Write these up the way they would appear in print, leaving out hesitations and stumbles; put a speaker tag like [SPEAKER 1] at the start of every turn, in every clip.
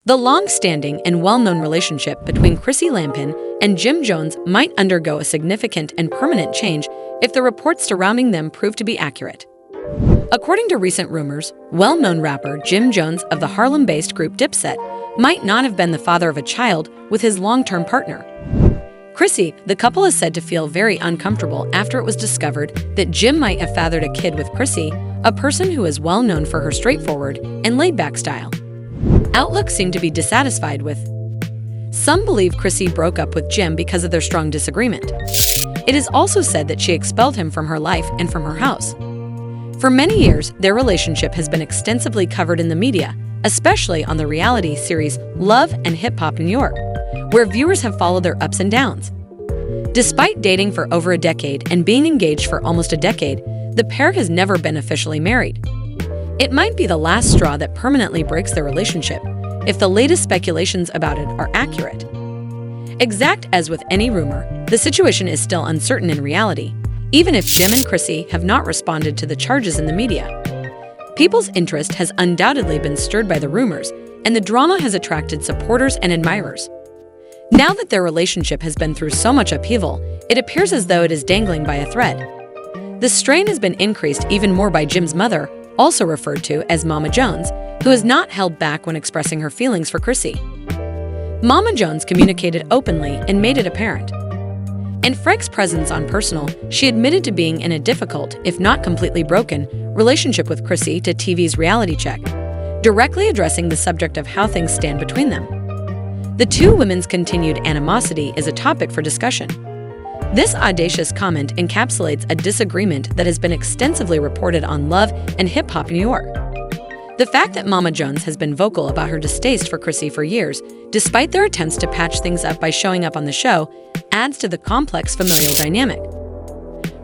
[SPEAKER 1] The long-standing and well-known relationship between Chrissy Lampkin and Jim Jones might undergo a significant and permanent change if the reports surrounding them prove to be accurate. According to recent rumors, well-known rapper Jim Jones of the Harlem-based group Dipset might not have been the father of a child with his long-term partner. Chrissy, the couple is said to feel very uncomfortable after it was discovered that Jim might have fathered a kid with Chrissy, a person who is well known for her straightforward and laid-back style. Outlook seemed to be dissatisfied with. Some believe Chrissy broke up with Jim because of their strong disagreement. It is also said that she expelled him from her life and from her house. For many years, their relationship has been extensively covered in the media, especially on the reality series Love and Hip Hop New York, where viewers have followed their ups and downs. Despite dating for over a decade and being engaged for almost a decade, the pair has never been officially married. It might be the last straw that permanently breaks their relationship, if the latest speculations about it are accurate. Exact as with any rumor, the situation is still uncertain in reality, even if Jim and Chrissy have not responded to the charges in the media. People's interest has undoubtedly been stirred by the rumors, and the drama has attracted supporters and admirers. Now that their relationship has been through so much upheaval, it appears as though it is dangling by a thread. The strain has been increased even more by Jim's mother, also referred to as Mama Jones, who has not held back when expressing her feelings for Chrissy. Mama Jones communicated openly and made it apparent. In Frank's presence on Personal, she admitted to being in a difficult, if not completely broken, relationship with Chrissy to TV's Reality Check, directly addressing the subject of how things stand between them. The two women's continued animosity is a topic for discussion. This audacious comment encapsulates a disagreement that has been extensively reported on Love and Hip Hop New York. The fact that Mama Jones has been vocal about her distaste for Chrissy for years, despite their attempts to patch things up by showing up on the show, adds to the complex familial dynamic.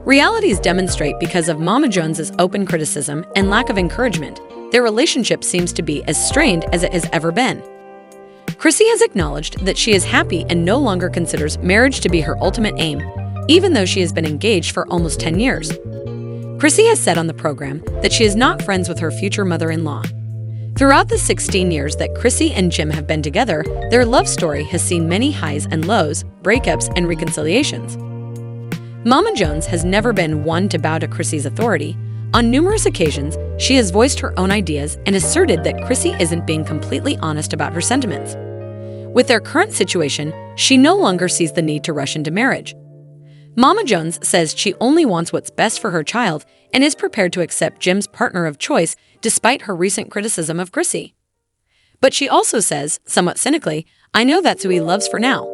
[SPEAKER 1] Realities demonstrate because of Mama Jones's open criticism and lack of encouragement, their relationship seems to be as strained as it has ever been. Chrissy has acknowledged that she is happy and no longer considers marriage to be her ultimate aim, even though she has been engaged for almost 10 years. Chrissy has said on the program that she is not friends with her future mother-in-law. Throughout the 16 years that Chrissy and Jim have been together, their love story has seen many highs and lows, breakups, and reconciliations. Mama Jones has never been one to bow to Chrissy's authority. On numerous occasions, she has voiced her own ideas and asserted that Chrissy isn't being completely honest about her sentiments. With their current situation, she no longer sees the need to rush into marriage. Mama Jones says she only wants what's best for her child and is prepared to accept Jim's partner of choice despite her recent criticism of Chrissy. But she also says, somewhat cynically, "I know that's who he loves for now."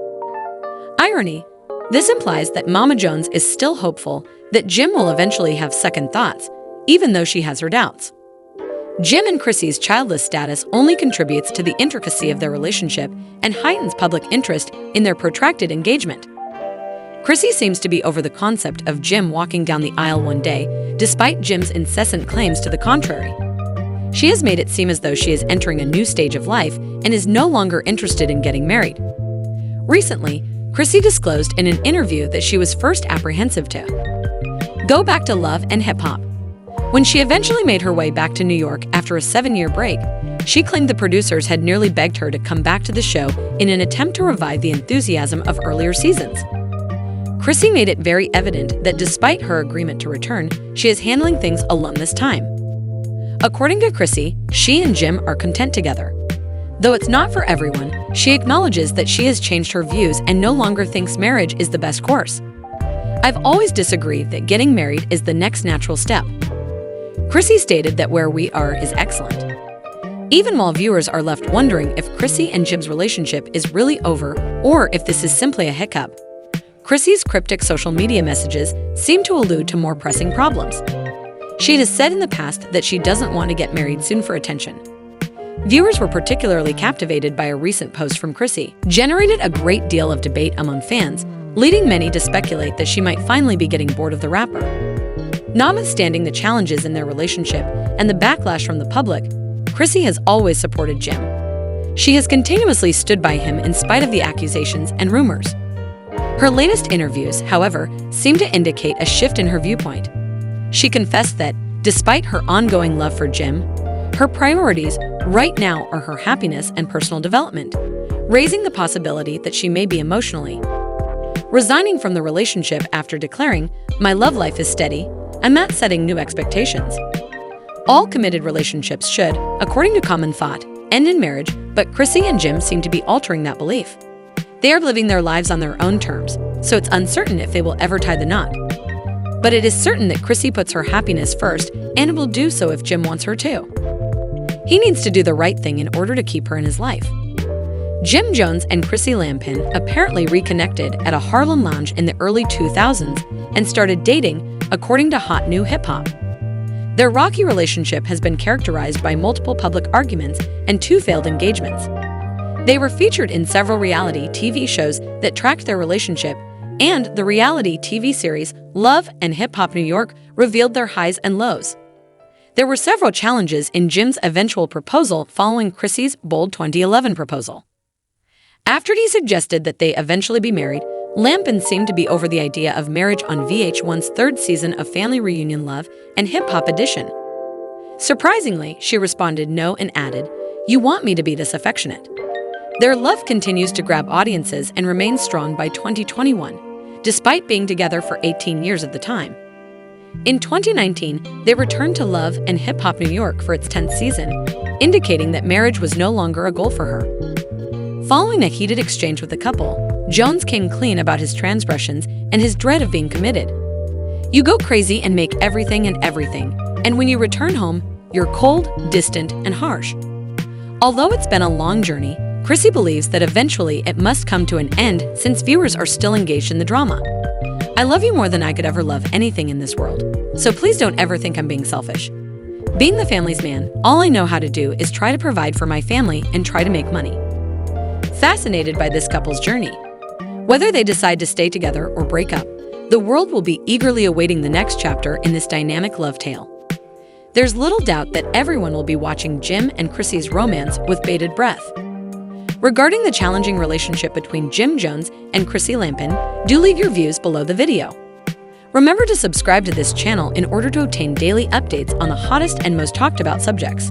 [SPEAKER 1] Irony. This implies that Mama Jones is still hopeful that Jim will eventually have second thoughts, even though she has her doubts. Jim and Chrissy's childless status only contributes to the intricacy of their relationship and heightens public interest in their protracted engagement. Chrissy seems to be over the concept of Jim walking down the aisle one day, despite Jim's incessant claims to the contrary. She has made it seem as though she is entering a new stage of life and is no longer interested in getting married. Recently, Chrissy disclosed in an interview that she was first apprehensive to go back to Love and Hip Hop. When she eventually made her way back to New York after a 7-year break, she claimed the producers had nearly begged her to come back to the show in an attempt to revive the enthusiasm of earlier seasons. Chrissy made it very evident that despite her agreement to return, she is handling things alone this time. According to Chrissy, she and Jim are content together. Though it's not for everyone, she acknowledges that she has changed her views and no longer thinks marriage is the best course. "I've always disagreed that getting married is the next natural step." Chrissy stated that where we are is excellent. Even while viewers are left wondering if Chrissy and Jim's relationship is really over or if this is simply a hiccup, Chrissy's cryptic social media messages seem to allude to more pressing problems. She has said in the past that she doesn't want to get married soon for attention. Viewers were particularly captivated by a recent post from Chrissy, generated a great deal of debate among fans, leading many to speculate that she might finally be getting bored of the rapper. Notwithstanding the challenges in their relationship and the backlash from the public, Chrissy has always supported Jim. She has continuously stood by him in spite of the accusations and rumors. Her latest interviews, however, seem to indicate a shift in her viewpoint. She confessed that, despite her ongoing love for Jim, Her priorities right now are her happiness and personal development, raising the possibility that she may be emotionally resigning from the relationship after declaring, "My love life is steady. I'm not setting new expectations." All committed relationships should, according to common thought, end in marriage, but Chrissy and Jim seem to be altering that belief. They are living their lives on their own terms, so it's uncertain if they will ever tie the knot. But it is certain that Chrissy puts her happiness first and will do so if Jim wants her to. He needs to do the right thing in order to keep her in his life. Jim Jones and Chrissy Lampkin apparently reconnected at a Harlem lounge in the early 2000s and started dating, according to Hot New Hip Hop. Their rocky relationship has been characterized by multiple public arguments and 2 failed engagements. They were featured in several reality TV shows that tracked their relationship, and the reality TV series Love and Hip Hop New York revealed their highs and lows. There were several challenges in Jim's eventual proposal following Chrissy's bold 2011 proposal. After he suggested that they eventually be married, Lampkin seemed to be over the idea of marriage on VH1's 3rd season of Family Reunion Love and Hip Hop Edition. Surprisingly, she responded no and added, "You want me to be this affectionate." Their love continues to grab audiences and remains strong by 2021, despite being together for 18 years at the time. In 2019, they returned to Love and Hip Hop New York for its 10th season, indicating that marriage was no longer a goal for her. Following a heated exchange with the couple, Jones came clean about his transgressions and his dread of being committed. "You go crazy and make everything, and when you return home, you're cold, distant, and harsh." Although it's been a long journey, Chrissy believes that eventually it must come to an end since viewers are still engaged in the drama. "I love you more than I could ever love anything in this world, so please don't ever think I'm being selfish. Being the family's man, all I know how to do is try to provide for my family and try to make money." Fascinated by this couple's journey. Whether they decide to stay together or break up, the world will be eagerly awaiting the next chapter in this dynamic love tale. There's little doubt that everyone will be watching Jim and Chrissy's romance with bated breath. Regarding the challenging relationship between Jim Jones and Chrissy Lampkin, do leave your views below the video. Remember to subscribe to this channel in order to obtain daily updates on the hottest and most talked about subjects.